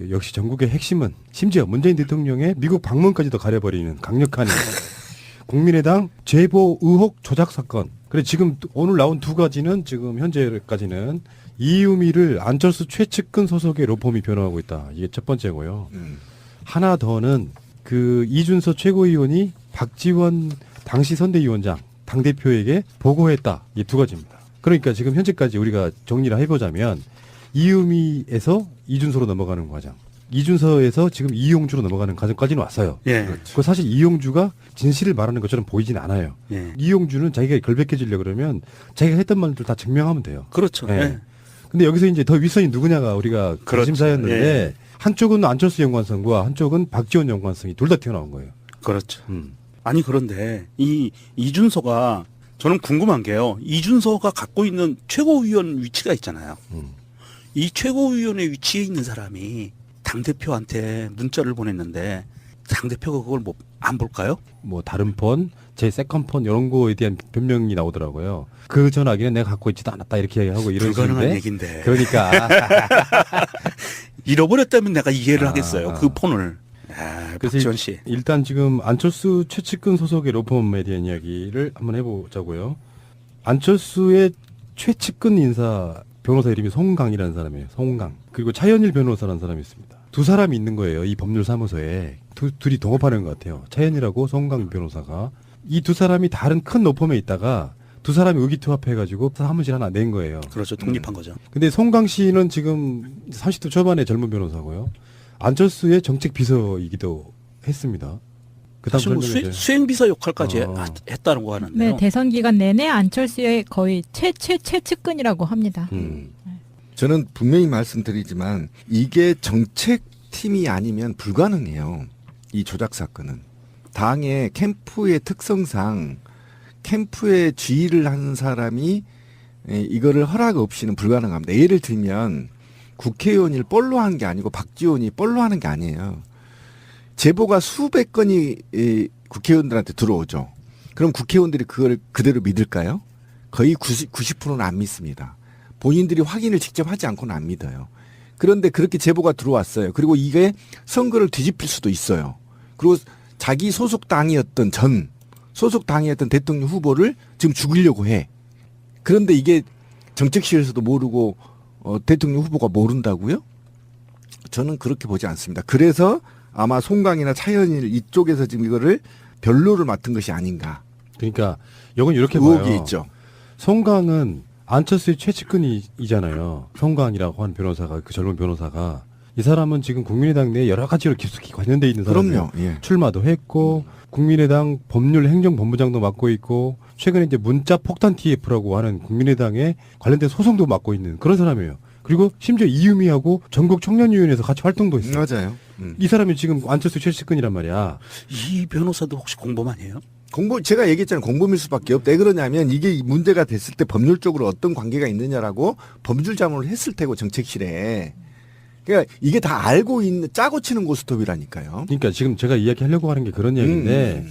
역시 전국의 핵심은 심지어 문재인 대통령의 미국 방문까지도 가려버리는 강력한 국민의당 제보 의혹 조작 사건. 그래 지금 오늘 나온 두 가지는 지금 현재까지는 이유미를 안철수 최측근 소속의 로펌이 변호하고 있다. 이게 첫 번째고요. 하나 더는 그 이준서 최고위원이 박지원 당시 선대위원장 당대표에게 보고했다. 이 두 가지입니다. 그러니까 지금 현재까지 우리가 정리를 해보자면 이유미에서 이준서로 넘어가는 과정, 이준서에서 지금 이용주로 넘어가는 과정까지는 왔어요. 예. 그 사실 이용주가 진실을 말하는 것처럼 보이진 않아요. 예. 이용주는 자기가 결백해지려고 그러면 자기가 했던 말들 다 증명하면 돼요. 그렇죠. 예. 예. 근데 여기서 이제 더 윗선이 누구냐가 우리가 그렇죠. 관심사였는데 예. 한쪽은 안철수 연관성과 한쪽은 박지원 연관성이 둘 다 튀어나온 거예요. 그렇죠. 아니 그런데 이 이준서가 저는 궁금한 게요. 이준서가 갖고 있는 최고위원 위치가 있잖아요. 이 최고위원의 위치에 있는 사람이 당대표한테 문자를 보냈는데 당대표가 그걸 뭐 안 볼까요? 뭐 다른 폰, 제 세컨 폰 이런 거에 대한 변명이 나오더라고요. 그 전화기는 내가 갖고 있지도 않았다 이렇게 하고 이런 불가능한 식인데 얘기인데. 그러니까 잃어버렸다면 내가 이해를 하겠어요. 그 폰을. 그래서 박지원 씨. 일단 지금 안철수 최측근 소속의 로펌에 대한 이야기를 한번 해보자고요. 안철수의 최측근 인사 변호사 이름이 송강이라는 사람이에요. 송강. 그리고 차현일 변호사라는 사람이 있습니다. 두 사람이 있는 거예요. 이 법률사무소에. 둘이 동업하는 것 같아요. 차현일하고 송강 변호사가. 이 두 사람이 다른 큰 로펌에 있다가 두 사람이 의기투합해가지고 사무실 하나 낸 거예요. 그렇죠. 독립한 거죠. 근데 송강 씨는 지금 30대 초반의 젊은 변호사고요. 안철수의 정책 비서이기도 했습니다. 그다음 사실 뭐 수행비서 역할까지 했다는 거 하는데요. 네, 대선 기간 내내 안철수의 거의 최측근이라고 합니다. 저는 분명히 말씀드리지만 이게 정책팀이 아니면 불가능해요. 이 조작 사건은. 당의 캠프의 특성상 캠프에 지휘를 하는 사람이 이거를 허락 없이는 불가능합니다. 예를 들면 국회의원을 뻘로 한 게 아니고 박지원이 뻘로 하는 게 아니에요. 제보가 수백 건이 국회의원들한테 들어오죠. 그럼 국회의원들이 그걸 그대로 믿을까요? 거의 90%는 안 믿습니다. 본인들이 확인을 직접 하지 않고는 안 믿어요. 그런데 그렇게 제보가 들어왔어요. 그리고 이게 선거를 뒤집힐 수도 있어요. 그리고 자기 소속 당이었던 대통령 후보를 지금 죽이려고 해. 그런데 이게 정책실에서도 모르고 대통령 후보가 모른다고요? 저는 그렇게 보지 않습니다. 그래서 아마 송강이나 차현일 이쪽에서 지금 이거를 변로를 맡은 것이 아닌가. 그러니까 이건 이렇게 의혹이 봐요. 있죠. 송강은 안철수의 최측근이잖아요. 송강이라고 하는 변호사가, 그 젊은 변호사가. 이 사람은 지금 국민의당 내에 여러 가지로 깊숙이 관련돼 있는 사람이에요. 그럼요. 예. 출마도 했고 국민의당 법률 행정본부장도 맡고 있고 최근에 이제 문자 폭탄 TF라고 하는 국민의당에 관련된 소송도 맡고 있는 그런 사람이에요. 그리고 심지어 이유미하고 전국 청년위원회에서 같이 활동도 했어요. 맞아요. 이 사람이 지금 안철수 최측근이란 말이야. 이 변호사도 혹시 공범아니에요? 제가 얘기했잖아요. 공범일 수밖에 없다. 왜 그러냐면 이게 문제가 됐을 때 법률적으로 어떤 관계가 있느냐라고 법률 자문을 했을 테고 정책실에. 그러니까 이게 다 알고 있는 짜고 치는 고스톱이라니까요. 그러니까 지금 제가 이야기하려고 하는 게 그런 얘기인데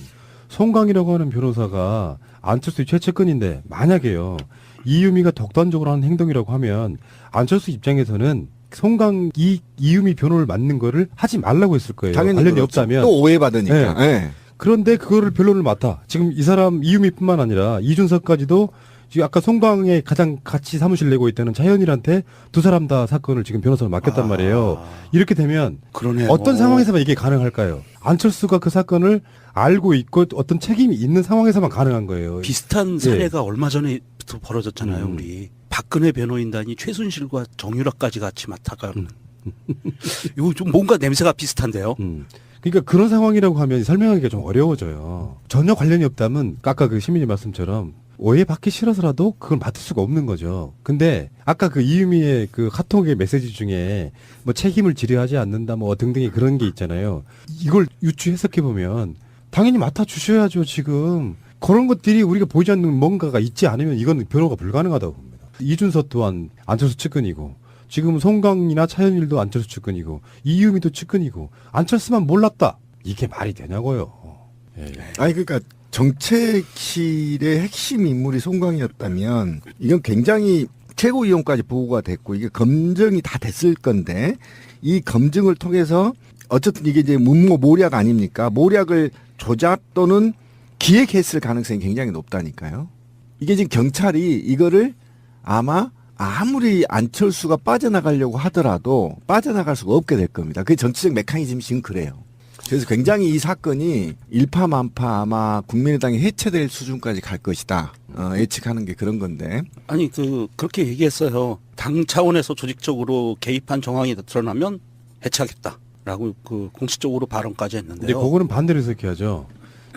송강이라고 하는 변호사가 안철수의 최측근인데 만약에요. 이유미가 독단적으로 하는 행동이라고 하면 안철수 입장에서는 송강이 이유미 변호를 맡는 거를 하지 말라고 했을 거예요. 당연히 관련이 그렇죠. 없다면. 또 오해받으니까. 네. 네. 그런데 그거를 변론을 맡아. 지금 이 사람 이유미뿐만 아니라 이준석까지도 지금 아까 송강에 가장 같이 사무실 내고 있다는 차현일한테 두 사람 다 사건을 지금 변호사를 맡겼단 말이에요. 이렇게 되면 그러네요. 어떤 상황에서만 이게 가능할까요? 안철수가 그 사건을 알고 있고 어떤 책임이 있는 상황에서만 가능한 거예요. 비슷한 사례가 얼마 전에부터 벌어졌잖아요. 우리 박근혜 변호인단이 최순실과 정유라까지 같이 맡아가. 이거 좀 뭔가 냄새가 비슷한데요. 그러니까 그런 상황이라고 하면 설명하기가 좀 어려워져요. 전혀 관련이 없다면 아까 그 시민의 말씀처럼 오해받기 싫어서라도 그걸 맡을 수가 없는 거죠. 근데 아까 그 이유미의 그 카톡의 메시지 중에 뭐 책임을 지려하지 않는다 뭐 등등의 그런 게 있잖아요. 이걸 유추 해석해 보면 당연히 맡아 주셔야죠. 지금 그런 것들이 우리가 보이지 않는 뭔가가 있지 않으면 이건 변호가 불가능하다고 봅니다. 이준서 또한 안철수 측근이고 지금 송강이나 차현일도 안철수 측근이고 이유미도 측근이고 안철수만 몰랐다. 이게 말이 되냐고요. 예. 아니 그러니까 정책실의 핵심 인물이 송강이었다면 이건 굉장히 최고위원까지 보고가 됐고 이게 검증이 다 됐을 건데 이 검증을 통해서 어쨌든 이게 이제 문모 모략 아닙니까? 모략을 조작 또는 기획했을 가능성이 굉장히 높다니까요. 이게 지금 경찰이 이거를 아마 아무리 안철수가 빠져나가려고 하더라도 빠져나갈 수가 없게 될 겁니다. 그게 정치적 메커니즘이 지금 그래요. 그래서 굉장히 이 사건이 일파만파 아마 국민의당이 해체될 수준까지 갈 것이다. 예측하는 게 그런 건데. 아니 그렇게 얘기했어요. 당 차원에서 조직적으로 개입한 정황이 드러나면 해체하겠다라고 그 공식적으로 발언까지 근데 했는데요. 그거는 반대로 해석해야죠.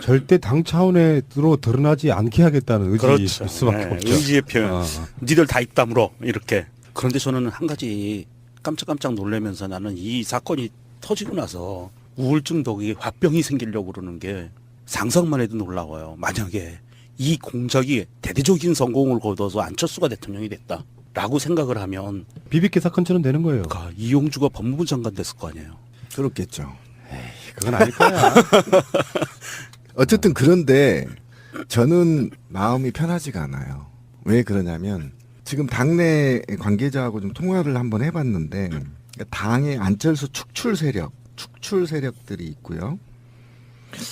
절대 당 차원으로 드러나지 않게 하겠다는 의지일 그렇죠. 수밖에 네, 없죠. 의지의 표현. 어. 니들 다 입 다물어 이렇게. 그런데 저는 한 가지 깜짝깜짝 놀라면서 나는 이 사건이 터지고 나서 우울증 덕에 화병이 생기려고 그러는 게 상상만 해도 놀라워요. 만약에 이 공작이 대대적인 성공을 거둬서 안철수가 대통령이 됐다라고 생각을 하면 비비케 사건처럼 되는 거예요. 이용주가 법무부 장관 됐을 거 아니에요. 그렇겠죠. 그건 아닐 거야. 어쨌든 그런데 저는 마음이 편하지가 않아요. 왜 그러냐면 지금 당내 관계자하고 좀 통화를 한번 해봤는데 당의 안철수 축출 세력들이 있고요.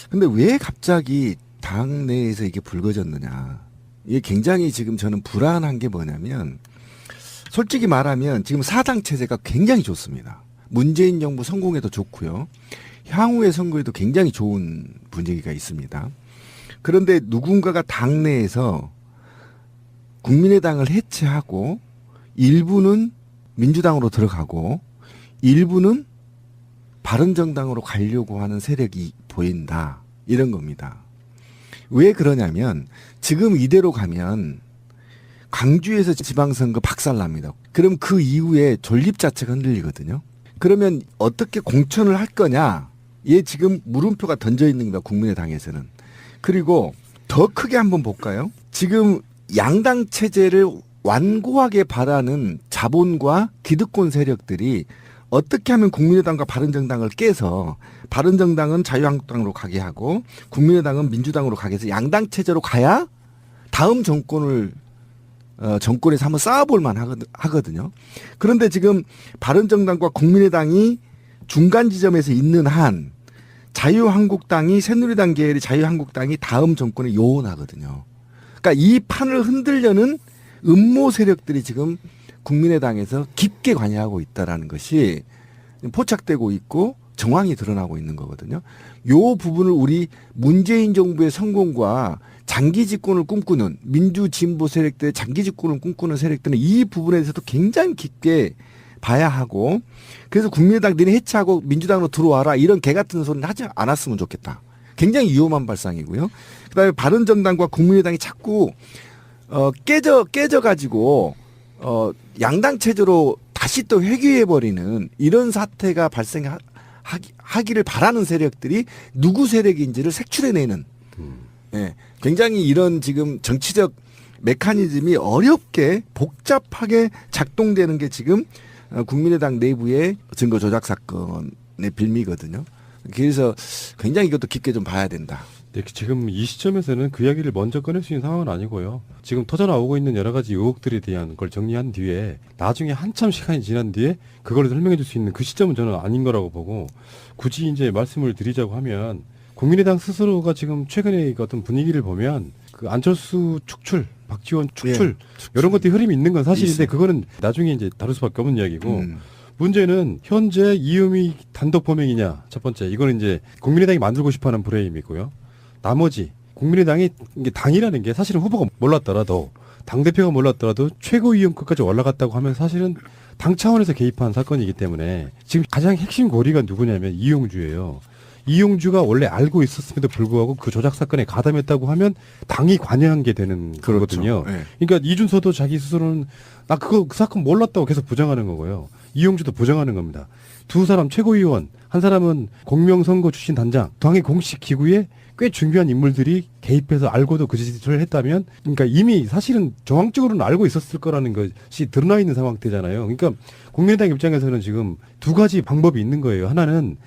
근데 왜 갑자기 당내에서 이게 불거졌느냐. 이게 굉장히 지금 저는 불안한 게 뭐냐면 솔직히 말하면 지금 사당 체제가 굉장히 좋습니다. 문재인 정부 성공에도 좋고요. 향후의 선거에도 굉장히 좋은 분위기가 있습니다. 그런데 누군가가 당내에서 국민의당을 해체하고 일부는 민주당으로 들어가고 일부는 바른정당으로 가려고 하는 세력이 보인다. 이런 겁니다. 왜 그러냐면 지금 이대로 가면 광주에서 지방선거 박살납니다. 그럼 그 이후에 존립 자체가 흔들리거든요. 그러면 어떻게 공천을 할 거냐? 얘 지금 물음표가 던져 있는 겁니다. 국민의당에서는. 그리고 더 크게 한번 볼까요? 지금 양당 체제를 완고하게 바라는 자본과 기득권 세력들이 어떻게 하면 국민의당과 바른정당을 깨서 바른정당은 자유한국당으로 가게 하고 국민의당은 민주당으로 가게 해서 양당 체제로 가야 다음 정권에서 한번 쌓아볼 만 하거든요. 그런데 지금 바른정당과 국민의당이 중간 지점에서 있는 한 자유한국당이 새누리당 계열의 자유한국당이 다음 정권에 요원하거든요. 그러니까 이 판을 흔들려는 음모 세력들이 지금 국민의당에서 깊게 관여하고 있다라는 것이 포착되고 있고 정황이 드러나고 있는 거거든요. 요 부분을 우리 문재인 정부의 성공과 장기 집권을 꿈꾸는 민주 진보 세력들의 장기 집권을 꿈꾸는 세력들은 이 부분에 대해서도 굉장히 깊게 봐야 하고 그래서 국민의당 너네 해체하고 민주당으로 들어와라 이런 개 같은 소리는 하지 않았으면 좋겠다. 굉장히 위험한 발상이고요. 그다음에 바른정당과 국민의당이 자꾸 깨져가지고 양당 체제로 다시 또 회귀해버리는 이런 사태가 발생하기를 바라는 세력들이 누구 세력인지를 색출해내는 예, 굉장히 이런 지금 정치적 메커니즘이 어렵게 복잡하게 작동되는 게 지금 국민의당 내부의 증거 조작 사건의 빌미거든요. 그래서 굉장히 이것도 깊게 좀 봐야 된다. 네, 지금 이 시점에서는 그 이야기를 먼저 꺼낼 수 있는 상황은 아니고요. 지금 터져나오고 있는 여러 가지 의혹들에 대한 걸 정리한 뒤에 나중에 한참 시간이 지난 뒤에 그걸 설명해 줄 수 있는 그 시점은 저는 아닌 거라고 보고 굳이 이제 말씀을 드리자고 하면 국민의당 스스로가 지금 최근에 어떤 분위기를 보면 그 안철수 축출, 박지원 축출 이런 것들이 흐름이 있는 건 사실인데 그거는 나중에 이제 다룰 수밖에 없는 이야기고 문제는 현재 이음이 단독 범행이냐 첫 번째 이거는 이제 국민의당이 만들고 싶어하는 프레임이고요. 나머지 국민의당이 이게 당이라는 게 사실은 후보가 몰랐더라도 당대표가 몰랐더라도 최고위원급까지 올라갔다고 하면 사실은 당 차원에서 개입한 사건이기 때문에 지금 가장 핵심 고리가 누구냐면 이용주예요. 이용주가 원래 알고 있었음에도 불구하고 그 조작 사건에 가담했다고 하면 당이 관여한 게 되는 거거든요. 네. 그러니까 이준서도 자기 스스로는 나 그 사건 몰랐다고 계속 부정하는 거고요. 이용주도 부정하는 겁니다. 두 사람 최고위원, 한 사람은 공명선거 출신 단장, 당의 공식 기구에 꽤 중요한 인물들이 개입해서 알고도 그 짓을 했다면, 그러니까 이미 사실은 정황적으로는 알고 있었을 거라는 것이 드러나 있는 상황대잖아요. 그러니까 국민의당 입장에서는 지금 두 가지 방법이 있는 거예요. 하나는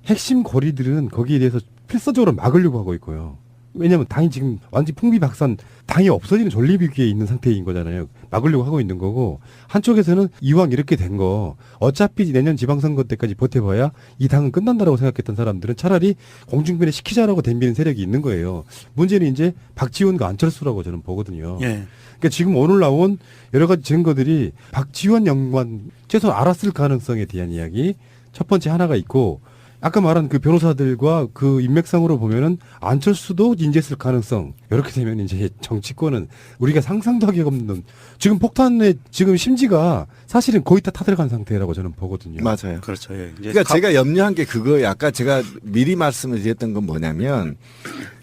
핵심 고리들은 거기에 대해서 필사적으로 막으려고 하고 있고요. 왜냐하면 당이 지금 완전 풍비박산, 당이 없어지는 존립위기에 있는 상태인 거잖아요. 막으려고 하고 있는 거고, 한쪽에서는 이왕 이렇게 된 거 어차피 내년 지방선거 때까지 버텨봐야 이 당은 끝난다라고 생각했던 사람들은 차라리 공중변에 시키자라고 덤비는 세력이 있는 거예요. 문제는 이제 박지원과 안철수라고 저는 보거든요. 예. 그러니까 지금 오늘 나온 여러 가지 증거들이 박지원 양반 최소한 알았을 가능성에 대한 이야기 첫 번째 하나가 있고, 아까 말한 그 변호사들과 그 인맥상으로 보면은 안철수도 인지했을 가능성. 이렇게 되면 이제 정치권은 우리가 상상도 하기 없는, 지금 폭탄의 지금 심지가 사실은 거의 다 타들어간 상태라고 저는 보거든요. 맞아요. 그렇죠. 예. 이제 그러니까 제가 염려한 게 그거예요. 아까 제가 미리 말씀을 드렸던 건 뭐냐면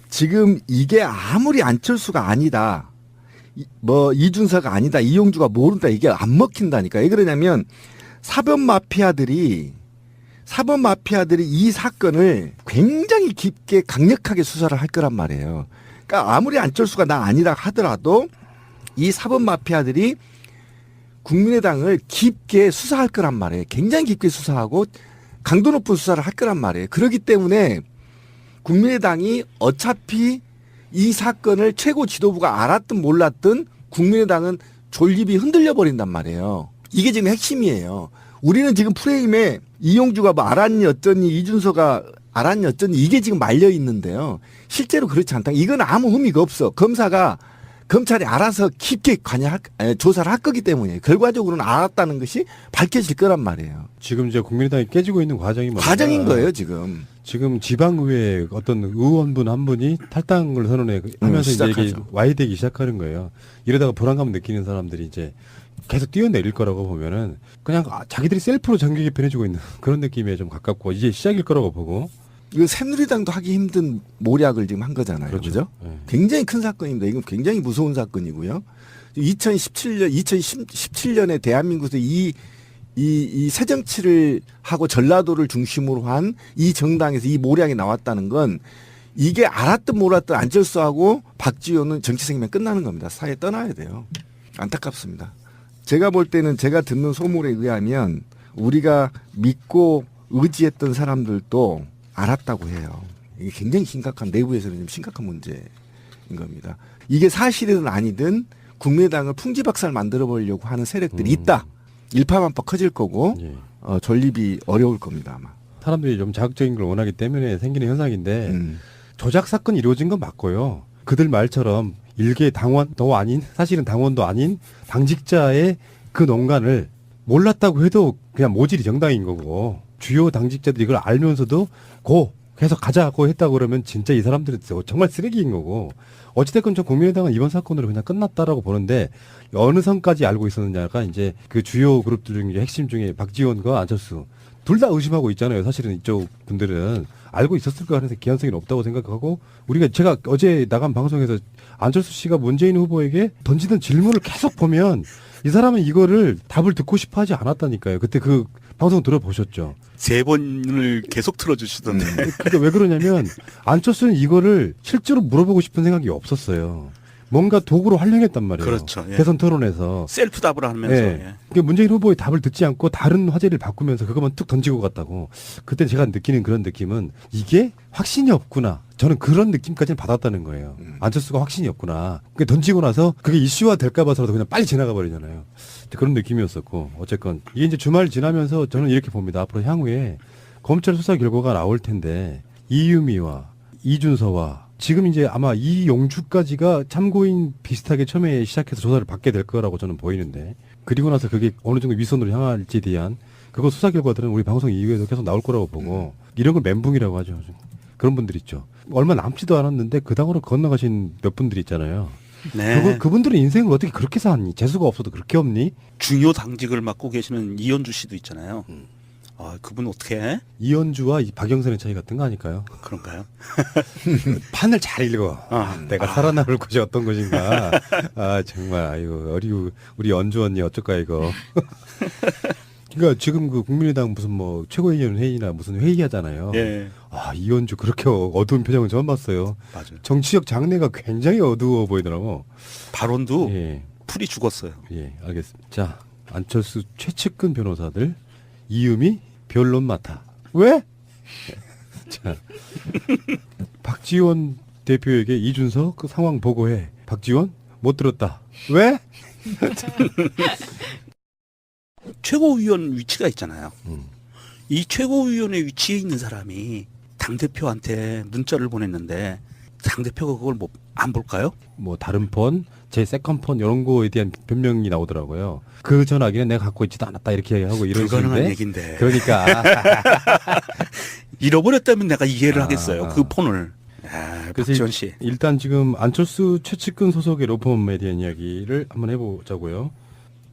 지금 이게 아무리 안철수가 아니다, 뭐 이준서가 아니다, 이용주가 모른다, 이게 안 먹힌다니까. 왜 그러냐면 사법 마피아들이 이 사건을 굉장히 깊게 강력하게 수사를 할 거란 말이에요. 그러니까 아무리 안철수가 나 아니라 하더라도 이 사법 마피아들이 국민의당을 깊게 수사할 거란 말이에요. 굉장히 깊게 수사하고 강도 높은 수사를 할 거란 말이에요. 그렇기 때문에 국민의당이 어차피 이 사건을 최고 지도부가 알았든 몰랐든 국민의당은 존립이 흔들려 버린단 말이에요. 이게 지금 핵심이에요. 우리는 지금 프레임에 이용주가 뭐 알았니 어쩌니, 이준서가 알았니 어쩌니, 이게 지금 말려 있는데요. 실제로 그렇지 않다. 이건 아무 의미가 없어. 검찰이 알아서 깊게 조사를 할 거기 때문에 결과적으로는 알았다는 것이 밝혀질 거란 말이에요. 지금 이제 국민의당이 깨지고 있는 과정이 뭐냐? 과정인 거예요, 지금. 지금 지방의회 어떤 의원분 한 분이 탈당을 선언하면서 이제 이게 시작하죠. 와해되기 시작하는 거예요. 이러다가 불안감 느끼는 사람들이 이제 계속 뛰어내릴 거라고 보면은 그냥 자기들이 셀프로 정계 개편해주고 있는 그런 느낌에 좀 가깝고, 이제 시작일 거라고 보고. 이거 새누리당도 하기 힘든 모략을 지금 한 거잖아요. 그렇죠? 네. 굉장히 큰 사건입니다. 이건 굉장히 무서운 사건이고요. 2017년에 대한민국에서 이 새정치를 하고 전라도를 중심으로 한 이 정당에서 이 모략이 나왔다는 건 이게 알았든 몰랐든 안철수하고 박지원은 정치 생명 끝나는 겁니다. 사회 떠나야 돼요. 안타깝습니다. 제가 볼 때는 제가 듣는 소문에 의하면 우리가 믿고 의지했던 사람들도 알았다고 해요. 이게 굉장히 심각한, 내부에서는 좀 심각한 문제인 겁니다. 이게 사실이든 아니든 국민의당을 풍지박살 만들어 보려고 하는 세력들이 있다. 일파만파 커질 거고 예. 존립이 어려울 겁니다 아마. 사람들이 좀 자극적인 걸 원하기 때문에 생기는 현상인데 조작 사건이 이루어진 건 맞고요. 그들 말처럼 일개 당원도 아닌, 사실은 당원도 아닌 당직자의 그 농간을 몰랐다고 해도 그냥 모질이 정당인 거고, 주요 당직자들이 이걸 알면서도 계속 가자고 했다고 그러면 진짜 이 사람들은 정말 쓰레기인 거고, 어찌됐건 저 국민의당은 이번 사건으로 그냥 끝났다라고 보는데, 어느 선까지 알고 있었느냐가 이제 그 주요 그룹들 중에 핵심 중에 박지원과 안철수 둘 다 의심하고 있잖아요. 사실은 이쪽 분들은 알고 있었을 거 하는 기한성이 없다고 생각하고, 제가 어제 나간 방송에서 안철수 씨가 문재인 후보에게 던지던 질문을 계속 보면 이 사람은 이거를 답을 듣고 싶어 하지 않았다니까요. 그때 그 방송 들어보셨죠? 3번을 계속 틀어주시던데. 그러니까 왜 그러냐면 안철수는 이거를 실제로 물어보고 싶은 생각이 없었어요. 뭔가 도구로 활용했단 말이에요. 그렇죠. 예. 대선 토론에서. 셀프 답을 하면서. 예. 예. 그러니까 문재인 후보의 답을 듣지 않고 다른 화제를 바꾸면서 그것만 툭 던지고 갔다고. 그때 제가 느끼는 그런 느낌은 이게 확신이 없구나. 저는 그런 느낌까지는 받았다는 거예요. 안철수가 확신이 없구나. 그게 던지고 나서 그게 이슈화 될까 봐서라도 그냥 빨리 지나가 버리잖아요. 그런 느낌이었었고, 어쨌건 이게 이제 주말 지나면서 저는 이렇게 봅니다. 앞으로 향후에 검찰 수사 결과가 나올 텐데 이유미와 이준서와 지금 이제 아마 이용주까지가 참고인 비슷하게 처음에 시작해서 조사를 받게 될 거라고 저는 보이는데, 그리고 나서 그게 어느 정도 윗선으로 향할지에 대한 그거 수사 결과들은 우리 방송 이후에도 계속 나올 거라고 보고, 이런 걸 멘붕이라고 하죠. 그런 분들 있죠. 얼마 남지도 않았는데 그 당으로 건너가신 몇 분들 있잖아요. 네. 그분들은 인생을 어떻게 그렇게 사니? 재수가 없어도 그렇게 없니? 중요 당직을 맡고 계시는 이현주 씨도 있잖아요. 아, 그분 어떻게 해? 이현주와 이 박영선의 차이 같은 거 아닐까요? 그런가요? 판을 잘 읽어. 내가 살아남을 곳이 어떤 곳인가. 아, 정말, 아이고, 우리 연주 언니 어쩔까, 이거. 그러니까 지금 그 국민의당 무슨 뭐 최고위원 회의나 무슨 회의하잖아요. 예. 아, 이현주 그렇게 어두운 표정은 처음 봤어요. 맞아요. 정치적 장래가 굉장히 어두워 보이더라고. 발언도 예, 풀이 죽었어요. 예, 알겠습니다. 자, 안철수 최측근 변호사들 이음이 변론 맡아. 왜? 자, 박지원 대표에게 이준석 그 상황 보고해. 박지원 못 들었다. 왜? 최고위원 위치가 있잖아요. 음. 이 최고위원의 위치에 있는 사람이 당대표한테 문자를 보냈는데 당대표가 그걸 뭐 안 볼까요? 뭐 다른 폰, 제 세컨 폰 이런 거에 대한 변명이 나오더라고요. 그 전화기는 내가 갖고 있지도 않았다 이렇게 얘기하고 이런 불가능한 식인데. 얘기인데. 그러니까 잃어버렸다면 내가 이해를 아. 하겠어요. 그 폰을. 아, 그래서 박지원 씨. 일단 지금 안철수 최측근 소속의 로펌에 대한 이야기를 한번 해보자고요.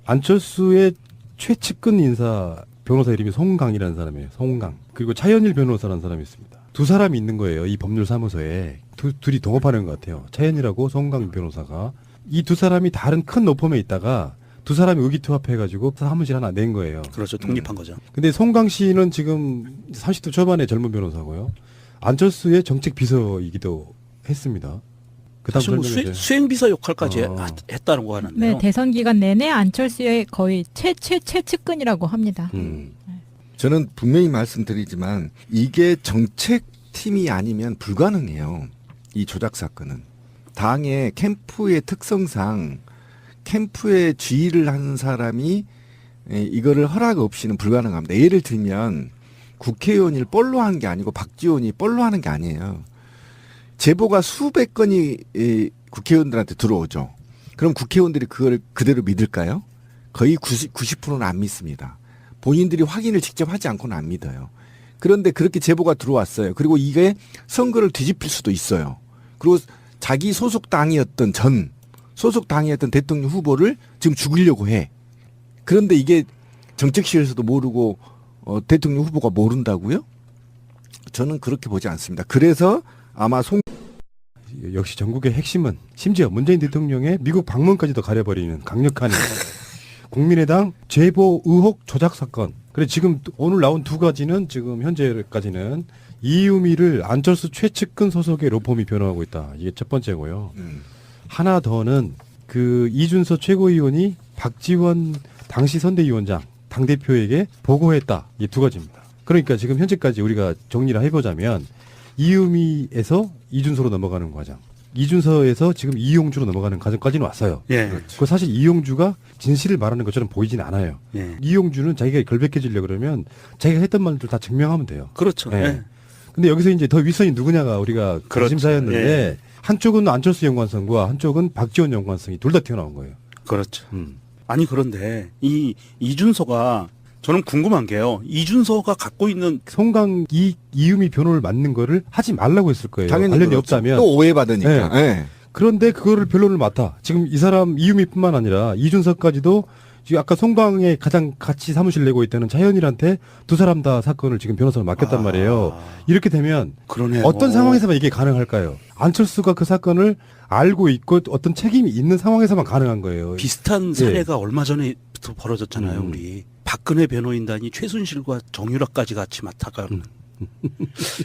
안철수의 최측근 인사 변호사 이름이 송강이라는 사람이에요. 송강. 그리고 차현일 변호사라는 사람이 있습니다. 두 사람이 있는 거예요. 이 법률사무소에. 둘이 동업하는 것 같아요. 차현일하고 송강 변호사가. 이 두 사람이 다른 큰 로펌에 있다가 두 사람이 의기투합해가지고 사무실 하나 낸 거예요. 그렇죠. 독립한 거죠. 근데 송강 씨는 지금 30대 초반의 젊은 변호사고요. 안철수의 정책 비서이기도 했습니다. 그다음 사실 뭐 설명해 주세요. 수행비서 역할까지 어. 했다는 거 하는데요. 네, 대선 기간 내내 안철수의 거의 최측근이라고 합니다. 저는 분명히 말씀드리지만 이게 정책팀이 아니면 불가능해요. 이 조작 사건은. 당의 캠프의 특성상 캠프에 지휘를 하는 사람이 이거를 허락 없이는 불가능합니다. 예를 들면 국회의원을 뻘로 한 게 아니고 박지원이 뻘로 하는 게 아니에요. 제보가 수백 건이 국회의원들한테 들어오죠. 그럼 국회의원들이 그걸 그대로 믿을까요? 거의 90%는 안 믿습니다. 본인들이 확인을 직접 하지 않고는 안 믿어요. 그런데 그렇게 제보가 들어왔어요. 그리고 이게 선거를 뒤집힐 수도 있어요. 그리고 자기 소속 당이었던 대통령 후보를 지금 죽이려고 해. 그런데 이게 정책실에서도 모르고 대통령 후보가 모른다고요? 저는 그렇게 보지 않습니다. 그래서 아마 역시 전국의 핵심은 심지어 문재인 대통령의 미국 방문까지도 가려버리는 강력한 국민의당 제보 의혹 조작 사건. 그래 지금 오늘 나온 두 가지는 지금 현재까지는 이유미를 안철수 최측근 소속의 로펌이 변호하고 있다. 이게 첫 번째고요. 하나 더는 그 이준석 최고위원이 박지원 당시 선대위원장 당대표에게 보고했다. 이 두 가지입니다. 그러니까 지금 현재까지 우리가 정리를 해보자면 이유미에서 이준서로 넘어가는 과정. 이준서에서 지금 이용주로 넘어가는 과정까지는 왔어요. 예. 그 사실 이용주가 진실을 말하는 것처럼 보이진 않아요. 예. 이용주는 자기가 결백해지려고 그러면 자기가 했던 말들 다 증명하면 돼요. 그렇죠. 예. 예. 근데 여기서 이제 더 윗선이 누구냐가 우리가 그렇죠. 관심사였는데 예. 한쪽은 안철수 연관성과 한쪽은 박지원 연관성이 둘 다 튀어나온 거예요. 그렇죠. 아니 그런데 이 이준서가 저는 궁금한 게요. 이준서가 갖고 있는 송강 이유미 변호를 맡는 거를 하지 말라고 했을 거예요. 당연히 관련이 그렇죠. 없다면. 또 오해받으니까. 예. 그런데 그거를 변론을 맡아. 지금 이 사람 이유미뿐만 아니라 이준석까지도 지금 아까 송강에 가장 같이 사무실 내고 있다는 차현일한테 두 사람 다 사건을 지금 변호사를 맡겼단 말이에요. 이렇게 되면 그러네요. 어떤 상황에서만 이게 가능할까요? 안철수가 그 사건을 알고 있고 어떤 책임이 있는 상황에서만 가능한 거예요. 비슷한 사례가 얼마 전에부터 벌어졌잖아요. 우리 박근혜 변호인단이 최순실과 정유라까지 같이 맡아가는.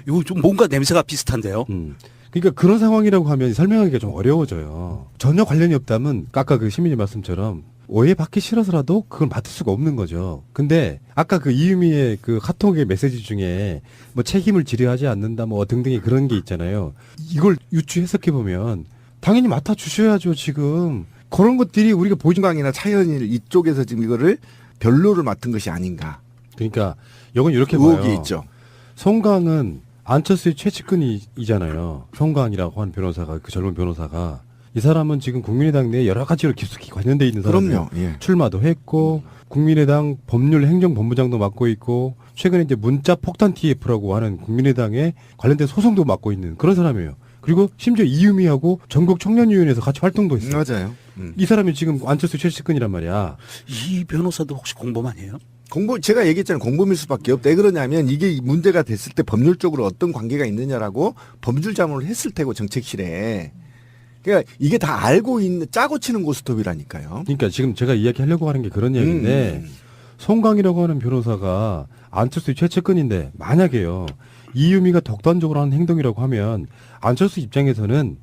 이거 좀 뭔가 냄새가 비슷한데요. 그러니까 그런 상황이라고 하면 설명하기가 좀 어려워져요. 전혀 관련이 없다면 아까 그 시민님 말씀처럼 오해받기 싫어서라도 그걸 맡을 수가 없는 거죠. 근데 아까 그 이유미의 그 카톡의 메시지 중에 뭐 책임을 지려하지 않는다 뭐 등등의 그런 게 있잖아요. 이걸 유추 해석해 보면 당연히 맡아주셔야죠 지금. 그런 것들이 우리가 보증강이나 차현일 이쪽에서 지금 이거를 변로를 맡은 것이 아닌가. 그러니까 이건 이렇게 의혹이 봐요. 있죠. 송강은 안철수의 최측근이잖아요. 송강이라고 하는 변호사가 그 젊은 변호사가 이 사람은 지금 국민의당 내에 여러 가지로 깊숙이 관련돼 있는 사람이에요. 그럼요. 예. 출마도 했고 국민의당 법률행정본부장도 맡고 있고 최근에 이제 문자 폭탄 TF라고 하는 국민의당에 관련된 소송도 맡고 있는 그런 사람이에요. 그리고 심지어 이유미하고 전국 청년위원회에서 같이 활동도 했어요. 맞아요. 이 사람이 지금 안철수 최측근이란 말이야. 이 변호사도 혹시 공범아니에요? 제가 얘기했잖아요. 공범일 수밖에 없다. 왜 그러냐면 이게 문제가 됐을 때 법률적으로 어떤 관계가 있느냐라고 법률 자문을 했을 테고 정책실에. 그러니까 이게 다 알고 있는 짜고 치는 고스톱이라니까요. 그러니까 지금 제가 이야기하려고 하는 게 그런 얘기인데 송강이라고 하는 변호사가 안철수의 최측근인데 만약에요. 이유미가 독단적으로 하는 행동이라고 하면 안철수 입장에서는